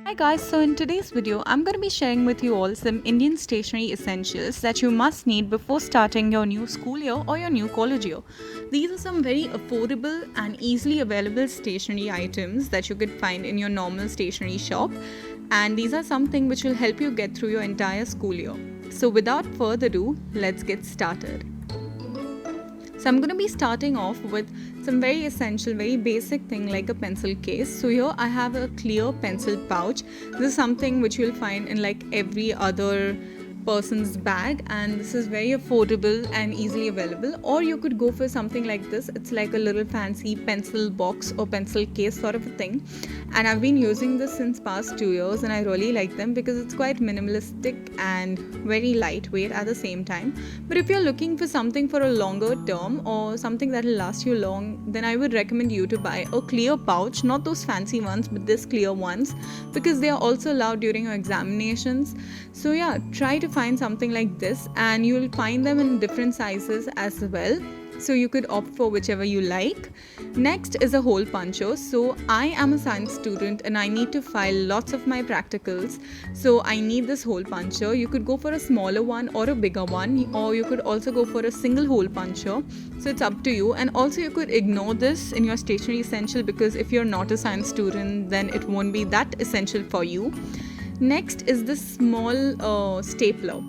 Hi guys, so in today's video, I'm going to be sharing with you all some Indian stationery essentials that you must need before starting your new school year or your new college year. These are some very affordable and easily available stationery items that you could find in your normal stationery shop, and these are something which will help you get through your entire school year. So without further ado, let's get started. So I'm going to be starting off with some very essential, very basic thing like a pencil case. So here I have a clear pencil pouch. This is something which you'll find in like every other person's bag, and this is very affordable and easily available. Or you could go for something like this. It's like a little fancy pencil box or pencil case sort of a thing, and I've been using this since past 2 years and I really like them because it's quite minimalistic and very lightweight at the same time. But if you're looking for something for a longer term or something that will last you long, then I would recommend you to buy a clear pouch, not those fancy ones but this clear ones, because they are also allowed during your examinations. So yeah, try to find something like this, and you'll find them in different sizes as well, so you could opt for whichever you like. Next is a hole puncher. So I am a science student and I need to file lots of my practicals, so I need this hole puncher. You could go for a smaller one or a bigger one, or you could also go for a single hole puncher, so it's up to you. And also you could ignore this in your stationery essential, because if you're not a science student then it won't be that essential for you. Next is this small stapler.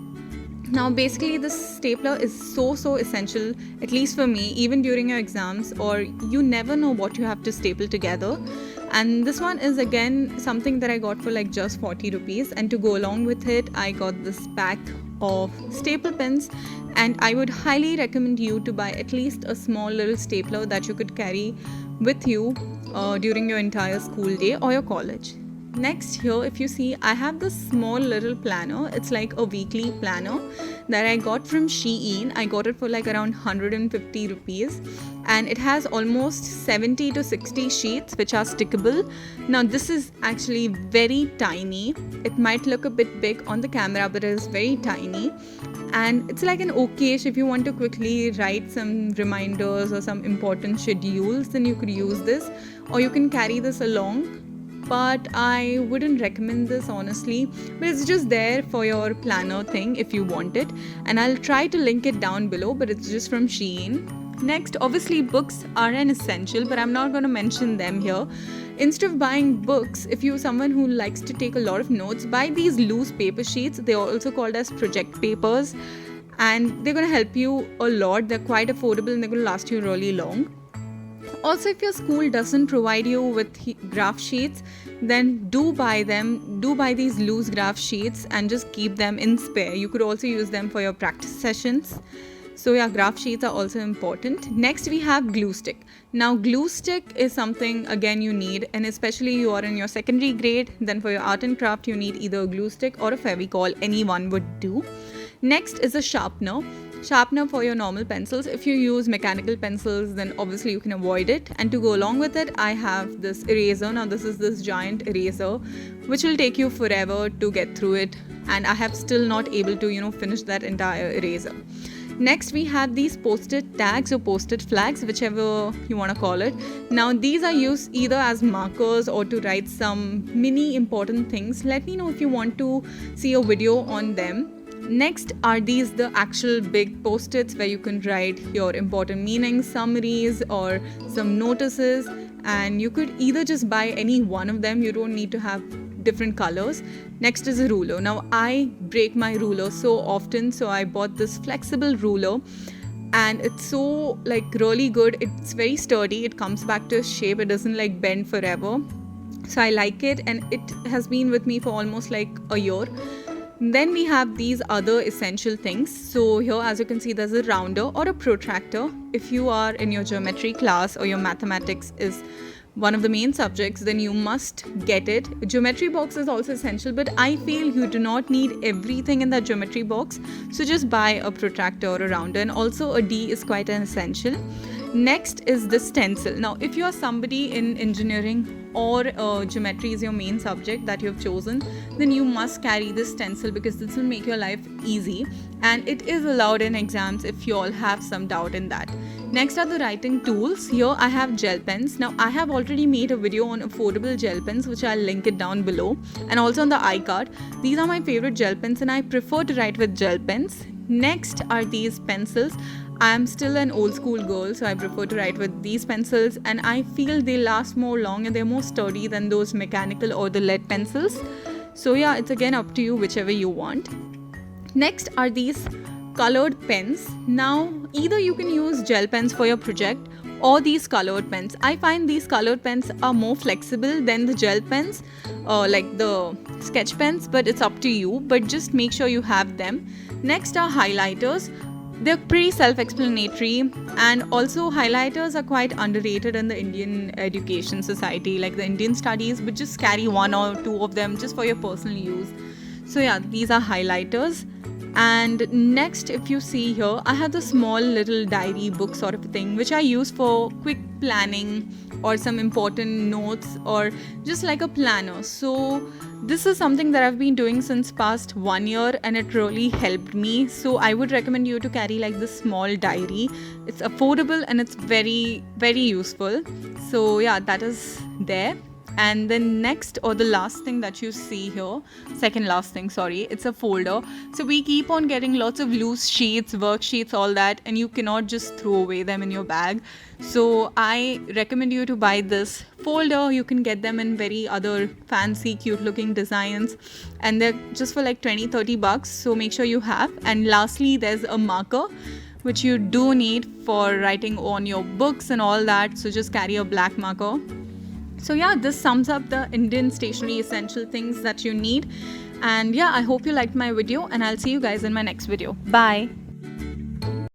Now basically this stapler is so essential, at least for me, even during your exams, or you never know what you have to staple together. And this one is again something that I got for like just 40 rupees, and to go along with it I got this pack of staple pens, and I would highly recommend you to buy at least a small little stapler that you could carry with you during your entire school day or your college. Next, here if you see, I have this small little planner. It's like a weekly planner that I got from Shein. I got it for like around 150 rupees, and it has almost 70 to 60 sheets which are stickable. Now this is actually very tiny. It might look a bit big on the camera, but it is very tiny, and it's like an okayish if you want to quickly write some reminders or some important schedules, then you could use this, or you can carry this along. But I wouldn't recommend this honestly, but it's just there for your planner thing if you want it, and I'll try to link it down below, but it's just from Shein. Next, obviously books are an essential, but I'm not going to mention them here. Instead of buying books, if you're someone who likes to take a lot of notes, buy these loose paper sheets. They are also called as project papers, and they're going to help you a lot. They're quite affordable and they're going to last you really long. Also, if your school doesn't provide you with graph sheets, then do buy them. Do buy these loose graph sheets and just keep them in spare. You could also use them for your practice sessions. So yeah, graph sheets are also important. Next we have glue stick. Now glue stick is something again you need, and especially you are in your secondary grade, then for your art and craft you need either a glue stick or a Fevicol. Any one would do. Next is a sharpener for your normal pencils. If you use mechanical pencils, then obviously you can avoid it. And to go along with it, I have this eraser. Now this is this giant eraser which will take you forever to get through it, and I have still not able to finish that entire eraser. Next we have these post-it tags or post-it flags, whichever you want to call it. Now these are used either as markers or to write some mini important things. Let me know if you want to see a video on them. Next are these, the actual big post-its where you can write your important meanings, summaries, or some notices, and you could either just buy any one of them. You don't need to have different colors. Next is a ruler. Now I break my ruler so often, so I bought this flexible ruler, and it's so like really good. It's very sturdy. It comes back to its shape. It doesn't like bend forever, so I like it, and it has been with me for almost like a year. Then we have these other essential things. So here, as you can see, there's a rounder or a protractor. If you are in your geometry class or your mathematics is one of the main subjects, then you must get it. Geometry box is also essential, but I feel you do not need everything in that geometry box, so just buy a protractor or a rounder. And also a D is quite an essential. Next is the stencil. Now, if you are somebody in engineering or geometry is your main subject that you have chosen, then you must carry this stencil because this will make your life easy, and it is allowed in exams if you all have some doubt in that. Next are the writing tools. Here I have gel pens. Now, I have already made a video on affordable gel pens, which I'll link it down below, and also on the iCard. These are my favorite gel pens and I prefer to write with gel pens. Next are these pencils. I am still an old school girl, so I prefer to write with these pencils, and I feel they last more long and they're more sturdy than those mechanical or the lead pencils. So yeah, it's again up to you, whichever you want. Next are these colored pens. Now, either you can use gel pens for your project or these colored pens. I find these colored pens are more flexible than the gel pens, like the sketch pens, but it's up to you. But just make sure you have them. Next are highlighters. They're pretty self-explanatory, and also highlighters are quite underrated in the Indian education society, like the Indian studies, but just carry one or two of them just for your personal use. So yeah, these are highlighters. And next, if you see here, I have the small little diary book sort of a thing which I use for quick planning or some important notes or just like a planner. So this is something that I've been doing since past 1 year and it really helped me. So I would recommend you to carry like this small diary. It's affordable and it's very, very useful. So yeah, that is there. And then next, or the last thing that you see here, second last thing, sorry, it's a folder. So we keep on getting lots of loose sheets, worksheets, all that, and you cannot just throw away them in your bag. So I recommend you to buy this folder. You can get them in very other fancy, cute looking designs, and they're just for like 20-30 bucks. So make sure you have. And lastly, there's a marker which you do need for writing on your books and all that. So just carry a black marker. So yeah, this sums up the Indian stationery essential things that you need. And yeah, I hope you liked my video and I'll see you guys in my next video. Bye.